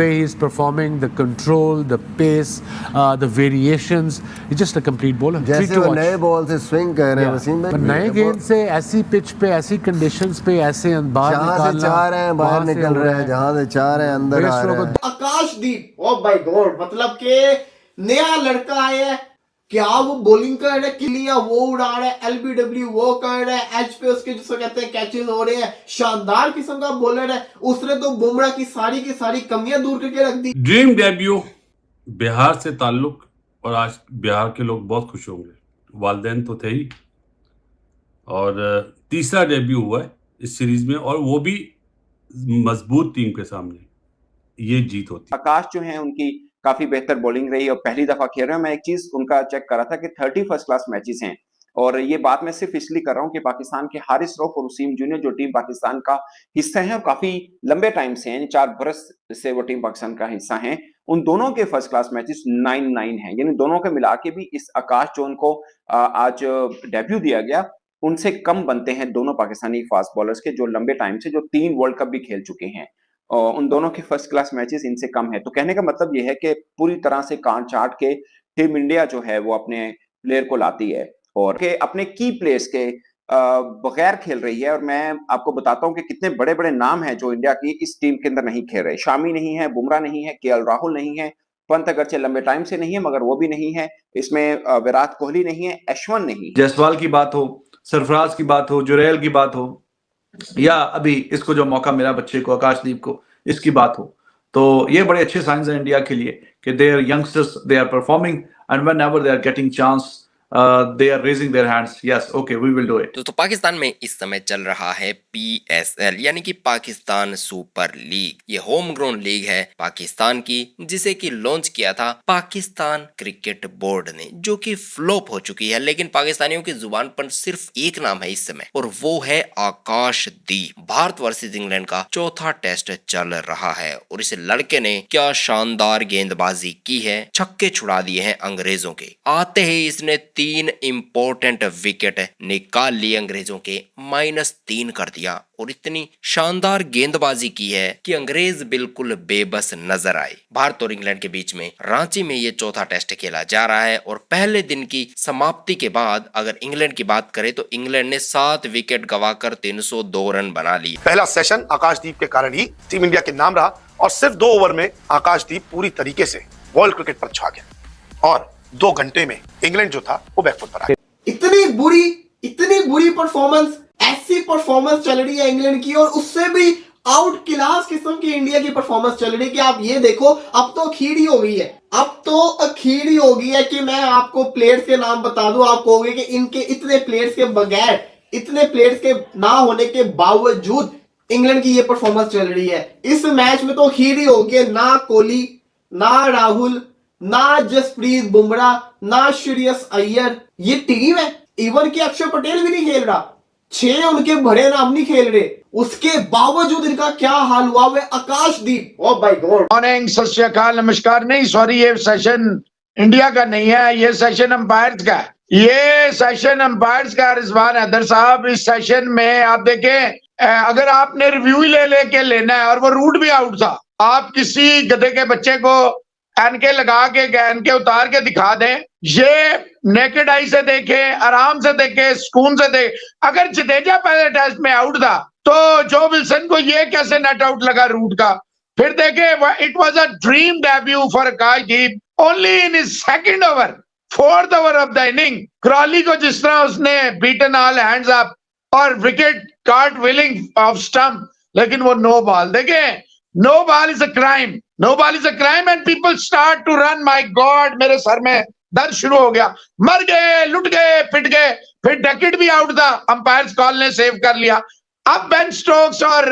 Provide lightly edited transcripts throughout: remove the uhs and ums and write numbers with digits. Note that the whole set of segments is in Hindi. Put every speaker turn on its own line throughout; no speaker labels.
way he's performing, the control, the pace, the variations. He's just a complete bowler.
जैसे वो नए बॉल से स्विंग कर रहे हैं वसीम भाई,
नए गेंद से ऐसी पिच पे, ऐसी कंडीशंस पे, ऐसे बाहर
जहां से चाह रहे हैं बाहर निकल रहे हैं, जहां से चाह रहे हैं अंदर आ रहे हैं।
आकाशदीप, ओ माय गॉड, मतलब के नया लड़का आया है, क्या वो बॉलिंग कर रहा है, किलियां वो उड़ा रहा है, एलबीडब्ल्यू वो कर रहा है, एज पे उसके जिसको कहते हैं कैचेस हो रहे हैं, शानदार किस्म का बॉलर है। उसने तो बुमराह की सारी कमियां दूर करके रख दी।
ड्रीम डेब्यू, बिहार से ताल्लुक, और आज बिहार के लोग बहुत खुश होंगे। वालिदैन तो थे ही, और तीसरा डेब्यू हुआ है इस सीरीज में, और वो भी मजबूत टीम के सामने। ये जीत होती है।
आकाश जो है उनकी काफी बेहतर बॉलिंग रही और पहली दफा खेल रहे हैं। मैं एक चीज उनका चेक कर रहा था कि 30 फर्स्ट क्लास मैचेस हैं, और ये बात मैं सिर्फ इसलिए कर रहा हूं कि पाकिस्तान के हारिस रऊफ और वसीम जूनियर जो टीम पाकिस्तान का हिस्सा है और काफी लंबे टाइम से हैं, 4 बरस से वो टीम पाकिस्तान का हिस्सा है, उन दोनों के फर्स्ट क्लास मैचेस 9-9 हैं। यानी दोनों के मिला के भी इस आकाश जो उनको आज डेब्यू दिया गया, उनसे कम बनते हैं दोनों पाकिस्तानी फास्ट बॉलर्स के, जो लंबे टाइम से, जो 3 वर्ल्ड कप भी खेल चुके हैं। और उन दोनों के फर्स्ट क्लास मैचेस इनसे कम है। तो कहने का मतलब ये है कि पूरी तरह से कान चाट के टीम इंडिया जो है वो अपने प्लेयर को लाती है और के अपने की प्लेयर्स के बगैर खेल रही है। और मैं आपको बताता हूं कि कितने बड़े बड़े नाम हैं जो इंडिया की इस टीम के अंदर नहीं खेल रहे। शामी नहीं है, बुमराह नहीं है, केएल राहुल नहीं है, पंत अगरचे लंबे टाइम से नहीं है मगर वो भी नहीं है, इसमें विराट कोहली नहीं है, अश्विन नहीं,
जायसवाल की बात हो, सरफराज की बात हो, जुरैल की बात हो, या अभी इसको जो मौका मिला बच्चे को, आकाशदीप को, इसकी बात हो, तो ये बड़े अच्छे साइंस हैं इंडिया के लिए कि they are youngsters, they are performing, and whenever they are getting chance they are raising their hands. Yes, okay, we will do it.
तो पाकिस्तान में इस समय चल रहा है PSL यानी कि पाकिस्तान सुपर लीग। ये होम ग्राउंड लीग है पाकिस्तान की, जिसे कि लॉन्च किया था पाकिस्तान क्रिकेट बोर्ड ने, जो कि फ्लॉप हो चुकी है। लेकिन पाकिस्तानियों की जुबान पर सिर्फ एक नाम है इस समय, और वो है आकाशदीप। भारत वर्सेस इंग्लैंड का चौथा टेस्ट चल रहा है और इस लड़के ने क्या शानदार गेंदबाजी की है, छक्के छुड़ा दिए हैं अंग्रेजों के। आते ही इसने 3 इंपॉर्टेंट विकेट निकाल लिए अंग्रेजों के, -3 कर दिया, और इतनी शानदार गेंदबाजी की है कि अंग्रेज बिल्कुल बेबस नजर आए। भारत और इंग्लैंड के बीच में रांची में ये चौथा टेस्ट खेला जा रहा है और पहले दिन की समाप्ति के बाद अगर इंग्लैंड की बात करें तो इंग्लैंड ने 7 विकेट गंवाकर 302 रन बना लिए।
पहला सेशन आकाशदीप के कारण ही टीम इंडिया के नाम रहा और सिर्फ 2 ओवर में आकाशदीप पूरी तरीके से वर्ल्ड क्रिकेट पर छा गया और 2 घंटे में इंग्लैंड जो था वो बैकफुट पर आ गया।
इतनी बुरी परफॉर्मेंस, ऐसी परफॉर्मेंस चल रही है इंग्लैंड की, और उससे भी आउट क्लास किस्म की इंडिया की परफॉर्मेंस चल रही है कि आप ये देखो, अब तो अखीर ही हो गई है। अब तो अखीर ही हो गई है कि मैं आपको प्लेयर्स के नाम बता दूं, आप कहोगे कि इनके इतने प्लेयर्स के बगैर, इतने प्लेयर्स के ना होने के बावजूद इंग्लैंड की ये परफॉर्मेंस चल रही है। इस मैच में तो अखीर ही हो गई, ना कोहली, ना राहुल, ना जसप्रीत बुमराह, ना श्रेयस अय्यर, ये टीम है। इवन कि अक्षर पटेल भी नहीं खेल रहा, 6 उनके बड़े नाम नहीं खेल रहे, उसके बावजूद इनका क्या हाल हुआ है। आकाशदीप, ओ माय गॉड।
मॉर्निंग, सत श्री अकाल, नमस्कार। नहीं सॉरी, ये सेशन इंडिया का नहीं है, ये सेशन अंपायर्स का है। ये सेशन अंपायर्स का रिजवान हैदर साहब। इस सेशन में आप देखें, अगर आपने रिव्यू ही लेके लेना है, और वो रूट भी आउट था, आप किसी गधे के बच्चे को एनके लगा के, एनके उतार के दिखा दें, ये नेकेड आई से देखे, आराम से देखे, सुकून से देखे। अगर जडेजा पहले टेस्ट में आउट था तो जो विल्सन को ये कैसे नेट आउट लगा रूट का। फिर देखे, it was a dream debut for Akashdeep, only in his second over, 4th over of the inning. Crawley को जिस तरह उसने बीटन ऑल हैंड्स अप और wicket cart willing off stump, लेकिन वो नो बॉल। देखे, no ball is a crime, no ball is a crime and people start to run. My God, मेरे सर में दर्द शुरू हो गया, मर गए, लुट गए, पिट गए। फिर डकेट भी आउट था, अंपायर्स कॉल ने सेव कर लिया। अब बेन स्टोक्स और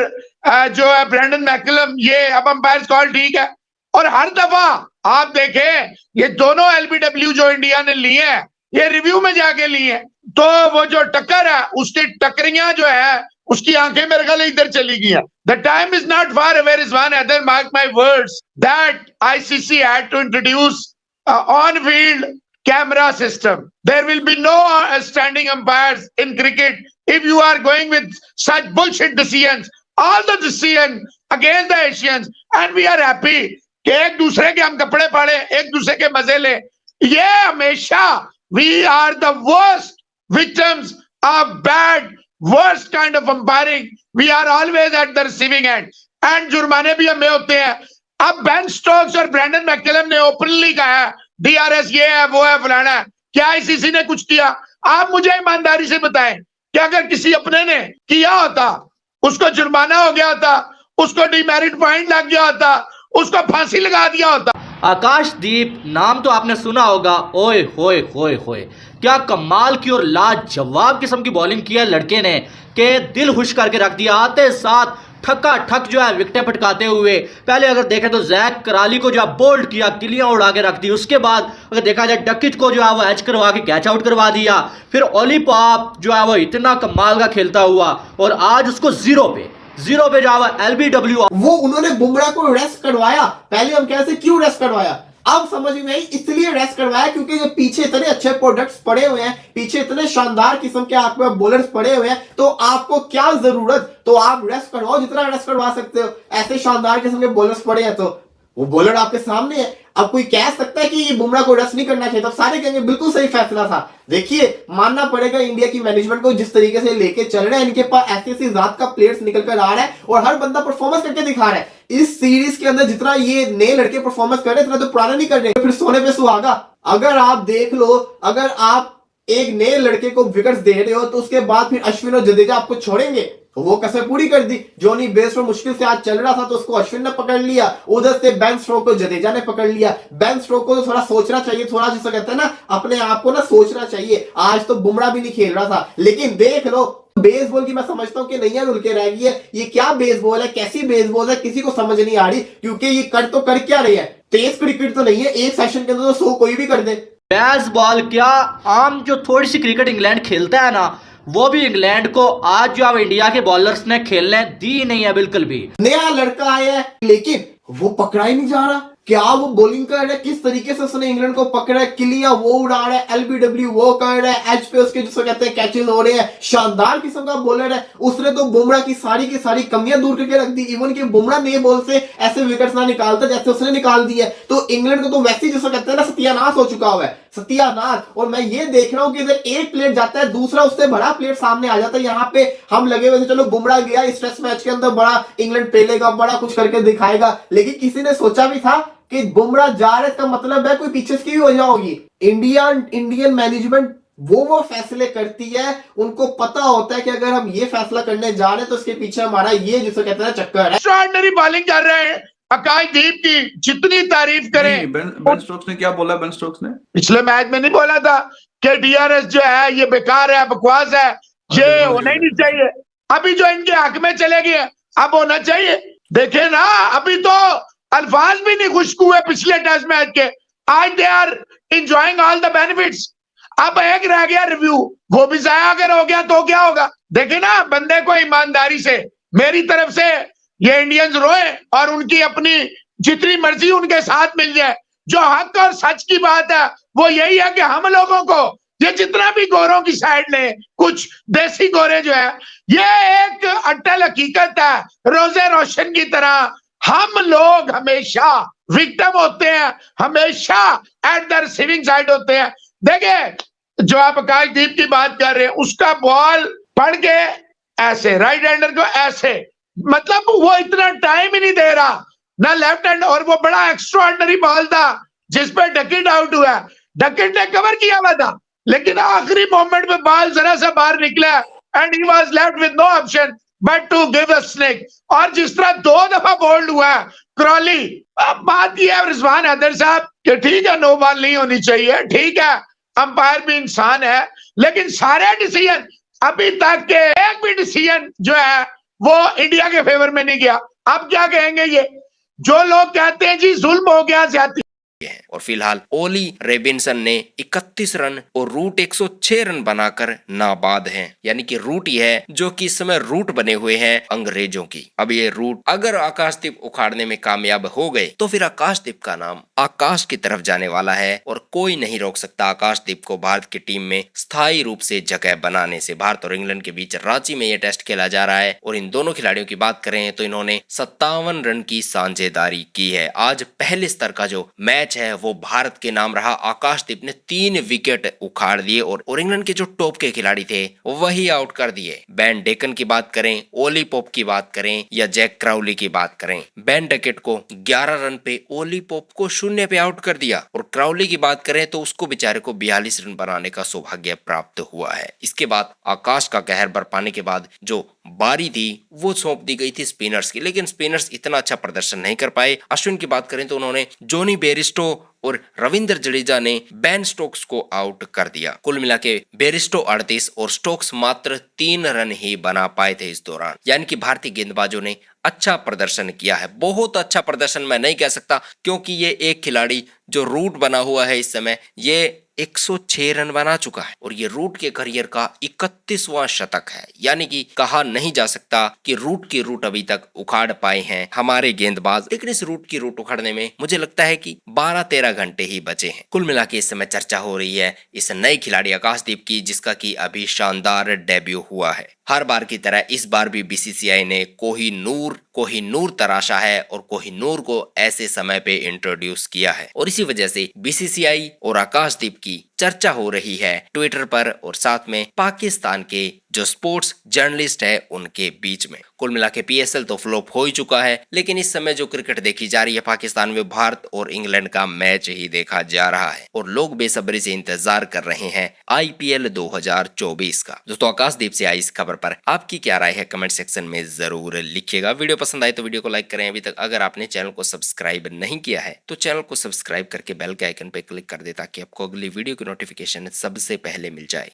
जो है ब्रेंडन मैकलम, ये अब अंपायर्स कॉल ठीक है। और हर दफा आप देखें, ये दोनों एलबीडब्ल्यू जो इंडिया ने लिए हैं, ये रिव्यू में जाके लिए हैं, तो वो जो टक्कर है, उसकी टकरियां जो है, उसकी आंखें मेरे ख्याल इधर चली गई हैं। The time is not far away, Rizwan Haider, mark my words, that ICC had to introduce on-field camera system. There will be no standing umpires in cricket if you are going with such bullshit decisions. All the decisions against the Asians and we are happy कि एक दूसरे के हम कपड़े फाड़े, एक दूसरे के मजे ले। ये हमेशा we are the worst victims of bad worst kind of umpiring. We are always at the receiving end and जुर्माने भी हमें होते हैं। अब बेन स्टोक्स और ब्रैंडन मैकलम ने ओपनली कहा है DRS ये है वो है फलाना है। क्या ICC ने कुछ किया? आप मुझे ईमानदारी से बताएं कि अगर किसी अपने ने किया होता, उसको जुर्माना हो गया होता, उसको डिमेरिट पॉइंट लग गया होता, उसको फांसी लगा दिया होता।
आकाशदीप नाम तो आपने सुना होगा। ओए होए होए होए, क्या कमाल की और लाजवाब किस्म की बॉलिंग की है लड़के ने कि दिल खुश करके रख दिया। आते साथ ठक्का ठक जो है विकेटें पटकाते हुए, पहले अगर देखें तो जैक कराली को जो है बोल्ड किया, किलियां उड़ा के रख दी। उसके बाद अगर देखा जाए डकिट को जो है वो एच करवा के कैच आउट करवा दिया। फिर ओली पॉप जो है वो इतना कमाल का खेलता हुआ और आज उसको जीरो पे जो है LBW
वो उन्होंने बुमराह को रेस्ट करवाया। पहले हम कहते क्यों रेस्ट करवाया, अब समझ में आई इसलिए रेस्ट करवाया क्योंकि जो पीछे इतने अच्छे प्रोडक्ट्स पड़े हुए हैं, पीछे इतने शानदार किस्म के आपके बॉलर्स पड़े हुए हैं, तो आपको क्या जरूरत, तो आप रेस्ट करवाओ जितना रेस्ट करवा सकते हो। ऐसे शानदार किस्म के बॉलर्स पड़े हैं तो वो बॉलर आपके सामने है। अब कोई कह सकता है कि ये बुमराह को रेस्ट नहीं करना चाहिए, तो सारे कहेंगे बिल्कुल सही फैसला था। देखिए मानना पड़ेगा इंडिया की मैनेजमेंट को, जिस तरीके से लेके चल रहे हैं, इनके पास ऐसी जात का प्लेयर्स निकल कर आ रहा है और हर बंदा परफॉर्मेंस करके दिखा रहा है। इस सीरीज के अंदर जितना ये नए लड़के परफॉर्मेंस कर रहे हैं, इतना तो पुराने नहीं कर रहे। फिर सोने पे सुहागा। अगर आप देख लो, अगर आप एक नए लड़के को विकेट्स दे रहे हो तो उसके बाद फिर अश्विन और जडेजा आपको छोड़ेंगे, वो कसर पूरी कर दी। जॉनी बेस्टो मुश्किल से आज चल रहा था तो उसको अश्विन ने पकड़ लिया, उधर से बेन स्टोक्स को जडेजा ने पकड़ लिया। बेन स्टोक्स को तो थोड़ा सोचना चाहिए, थोड़ा जिसे कहते हैं ना अपने आप को ना सोचना चाहिए। आज तो बुमराह भी नहीं खेल रहा था, लेकिन देख लो बेसबॉल की मैं समझता हूं कि नैया रुल के रह गई है। ये क्या बेसबॉल है, कैसी बेसबॉल है, किसी को समझ नहीं आ रही, क्योंकि ये कर क्या रही है। टेस्ट क्रिकेट तो नहीं है, एक सेशन के अंदर तो 100 कोई भी कर दे।
बेसबॉल क्या, आम जो थोड़ी सी क्रिकेट इंग्लैंड खेलता है ना, वो भी इंग्लैंड को आज जो अब इंडिया के बॉलर्स ने खेलने दी नहीं है बिल्कुल भी।
नया लड़का आया है लेकिन वो पकड़ा ही नहीं जा रहा। क्या वो बॉलिंग कर रहा है, किस तरीके से उसने इंग्लैंड को पकड़ा है, किलियां वो उड़ा रहा है, LBW वो कर रहा है, एच पे उसके जिसको कहते हैं कैचेस हो रहे हैं, शानदार किस्म का बॉलर है। उसने तो बुमराह की सारी कमियां दूर करके रख दी। इवन कि बुमराह नए बॉल से ऐसे विकेट्स ना निकालता जैसे उसने निकाल दी है, तो इंग्लैंड को तो वैसे ही जिसको कहते हैं ना सत्यानाश हो चुका हुआ है, सत्यानाश। और मैं ये देख रहा हूं कि इधर एक प्लेयर जाता है, दूसरा उससे बड़ा प्लेयर सामने आ जाता है। यहाँ पे हम लगे हुए थे चलो बुमराह गया इस टेस्ट मैच के अंदर, बड़ा इंग्लैंड पेलेगा, बड़ा कुछ करके दिखाएगा, लेकिन किसी ने सोचा भी था कि बुमराह जा रहे का मतलब है कोई पीछे की वजह होगी। इंडियन मैनेजमेंट वो फैसले करती है, उनको पता होता है कि अगर हम ये फैसला करने जा रहे हैं तो इसके पीछे हमारा ये जिसे कहते हैं चक्कर है।
एक्स्ट्राऑर्डिनरी बॉलिंग कर रहे हैं आकाशदीप की, जितनी तारीफ करें।
बेन स्टोक्स ने क्या बोला? बेन स्टोक्स ने
पिछले मैच में नहीं बोला था कि DRS जो है ये बेकार है, बकवास है, ये होना ही नहीं चाहिए। अभी जो इनके हक में चले गए अब होना चाहिए। देखे ना, अभी तो अल्फाज भी नहीं खुशक हुए पिछले टेस्ट मैच के, आज they are enjoying all the benefits. अब एक रह गया रिव्यू, वो भी जाया अगर हो गया तो क्या होगा। देखे ना, बंदे को ईमानदारी से मेरी तरफ से ये इंडियंस रोए और उनकी अपनी जितनी मर्जी उनके साथ मिल जाए। जो हक और सच की बात है वो यही है कि हम लोगों को ये जितना भी गोरों की साइड ले, कुछ देसी गोरे जो है, ये एक अटल हकीकत है, रोजे रोशन की तरह हम लोग हमेशा विक्टिम होते हैं, हमेशा एट द रिसीविंग साइड होते हैं। देखिए जो आप आकाशदीप की बात कर रहे हैं, उसका बॉल पढ़ के ऐसे राइट हैंडर को ऐसे, मतलब वो इतना टाइम ही नहीं दे रहा ना लेफ्ट हैंड, और वो बड़ा एक्स्ट्राऑर्डिनरी बॉल था जिसपे डकिट आउट हुआ। डकिट ने कवर किया हुआ था, लेकिन आखिरी मोमेंट में बॉल जरा सा बाहर निकला and he was left with no option but to give a snake. और जिस तरह 2 दफा बोल्ड हुआ क्रॉली, अब बात यह है रिजवान हैदर साहब कि ठीक है नो बॉल नहीं होनी चाहिए, ठीक है अंपायर भी इंसान है, लेकिन सारे डिसीजन अभी तक के एक भी डिसीजन जो है वो इंडिया के फेवर में नहीं गया। अब क्या कहेंगे ये जो लोग कहते हैं जी जुल्म हो गया, ज्यादती
हैं। और फिलहाल ओली रेबिन्सन ने 31 रन और रूट 106 रन बनाकर नाबाद हैं। यानी कि रूट ही है जो कि इस समय रूट बने हुए हैं अंग्रेजों की। अब ये रूट अगर आकाशदीप उखाड़ने में कामयाब हो गए तो फिर आकाशदीप का नाम आकाश की तरफ जाने वाला है और कोई नहीं रोक सकता आकाशदीप को भारत की टीम में स्थायी रूप से जगह बनाने से। भारत और इंग्लैंड के बीच रांची में यह टेस्ट खेला जा रहा है और इन दोनों खिलाड़ियों की बात करें तो इन्होंने 57 रन की साझेदारी की है। आज पहले स्तर का जो मैच है वो भारत के नाम रहा। आकाशदीप ने 3 विकेट उखाड़ दिए और इंग्लैंड के जो टॉप के खिलाड़ी थे वही आउट कर दिए। बेन डेकन की बात करें, ओली पोप की बात करें या जैक क्राउली की बात करें, बेन डेकेट को 11 रन पे ओली पोप को 0 पे आउट कर दिया और क्राउली की बात करें तो उसको बेचारे को 42 रन बनाने का सौभाग्य प्राप्त हुआ है। इसके बाद आकाश का कहर बरपाने के बाद जो बारी थी वो सौंप दी गई थी स्पिनर्स की, लेकिन स्पिनर्स इतना अच्छा प्रदर्शन नहीं कर पाए। अश्विन की बात करें तो उन्होंने जोनी बेरिस्टो और रविंद्र जडेजा ने बेन स्टोक्स को आउट कर दिया। कुल मिला के बेरिस्टो 38 और स्टोक्स मात्र 3 रन ही बना पाए थे इस दौरान। यानी कि भारतीय गेंदबाजों ने अच्छा प्रदर्शन किया है। बहुत अच्छा प्रदर्शन मैं नहीं कह सकता क्योंकि ये एक खिलाड़ी जो रूट बना हुआ है इस समय ये 106 रन बना चुका है और ये रूट के करियर का 31वां शतक है। यानी कि कहा नहीं जा सकता कि रूट की रूट अभी तक उखाड़ पाए हैं हमारे गेंदबाज, लेकिन इस रूट की रूट उखाड़ने में मुझे लगता है कि 12-13 घंटे ही बचे हैं। कुल मिला के इस समय चर्चा हो रही है इस नए खिलाड़ी आकाशदीप की जिसका कि अभी शानदार डेब्यू हुआ है। हर बार की तरह इस बार भी बीसीसीआई ने कोहिनूर तराशा है और कोहिनूर को ऐसे समय पे इंट्रोड्यूस किया है और इसी वजह से बीसीसीआई और आकाशदीप की चर्चा हो रही है ट्विटर पर और साथ में पाकिस्तान के जो स्पोर्ट्स जर्नलिस्ट है उनके बीच में। कुल मिला के पीएसएल तो फ्लॉप हो ही चुका है, लेकिन इस समय जो क्रिकेट देखी जा रही है पाकिस्तान में भारत और इंग्लैंड का मैच ही देखा जा रहा है और लोग बेसब्री से इंतजार कर रहे हैं आईपीएल 2024 का। दोस्तों आकाशदीप से आई इस खबर पर आपकी क्या राय है कमेंट सेक्शन में जरूर लिखिएगा। वीडियो पसंद आए तो वीडियो को लाइक करें। अभी तक अगर आपने चैनल को सब्सक्राइब नहीं किया है तो चैनल को सब्सक्राइब करके बेल के आइकन पे क्लिक कर दे ताकि आपको अगली वीडियो की नोटिफिकेशन सबसे पहले मिल जाए।